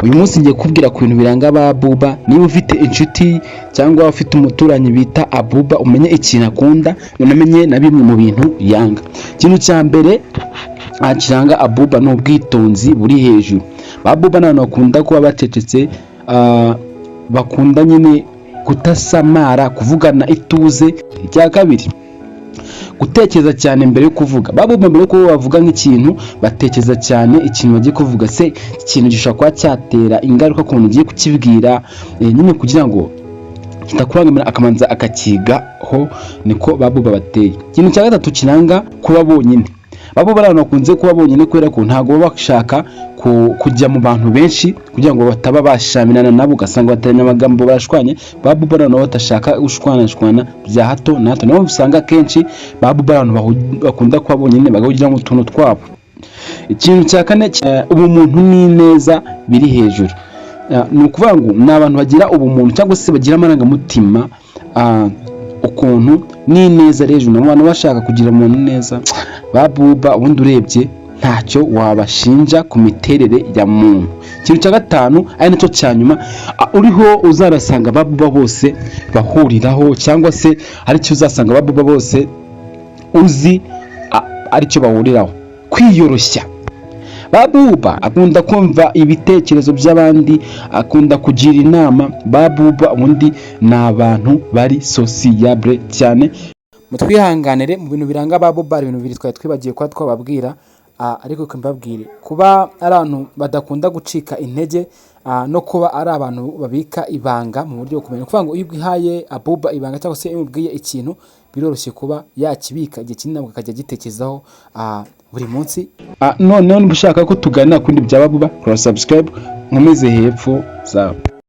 uyu munsi ngiye kubwira ku bintu biranga ba Abuba. Niba ufite inshuti cyangwa ufite umuturanyi bita Abuba, umenye ikintu akunda, unamenye na bimwe mu bintu yanga. Ikintu cya mbere kiranga Abuba ni ubwitonzi buri hejuru. Ba Abuba n'abantu bakunda kuba bacecetse, bakunda nyine kutasamara, kuvugana ituze. Icya kabiri, gutekereza cyane mbere yo kuvuga. Ba Abuba mbere yo bavuga nk'ikintu, batekereza cyane ikintu bagiye kuvuga, se ikintu gishobora kuba cyatera ingaruka ku muntu ugiye kukibwira, nyine kugira ngo kitakurangamira akamanza akakigaho. Niko ba Abuba bateye. Ikintu cya gatatu kiranga kuba bonyine. Ba Abuba abantu bakunze kuba bonyine kubera ko ntago baba bashaka kujya mu bantu benshi kugira ngo bataba bashamirana nabo, ugasanga bateranya amagambo barashwanye. Ba Abuba abantu batashaka gushwana bya hato na hato. Niyo usanga kenshi Ba Abuba abantu bakunda kuba bonyine bagahugira mu tuntu twabo. Ikintu cya kane, ubumuntu n'ineza biri hejuru. Ni ukuvuga ngo ni abantu bagira ubumuntu cyangwa se bagira amarangamutima, ukuntu n'ineza hejuru. Ni abantu bashaka kugira umuntu neza. Ba Abuba ubundi urebye ntacyo wabashinja ku miterere ya muntu. Ikintu cya gatanu ari nacyo cya nyuma, uriho uzarasanga Ba Abuba bose bahuriraho, cyangwa se aricyo uzasanga Ba Abuba bose uzi aricyo bahuriraho: kwiyoroshya. Ba Abuba akunda kumva ibitekerezo by'abandi, akunda kugira inama. Ba Abuba ubundi ni abantu bari sociable cyane. Mutwihanganire mu bintu biranga Ba Abuba, ibintu bibiri twari twibagiye kuba twababwira, ariko mbabwire kuba ari abantu badakunda gucika intege, no kuba ari abantu babika ibanga mu buryo bwo kumenya. Kuvuga ngo iyo uhaye Abuba ibanga cyangwa se iyo umubwiye ikintu, biroroshye kuba yakibika igihe kinini akajya agitekerezaho buri munsi. Noneho niba ushaka ko tuganira kundi bya Ba Abuba, kora subscribe nkomeze hepfo zawe.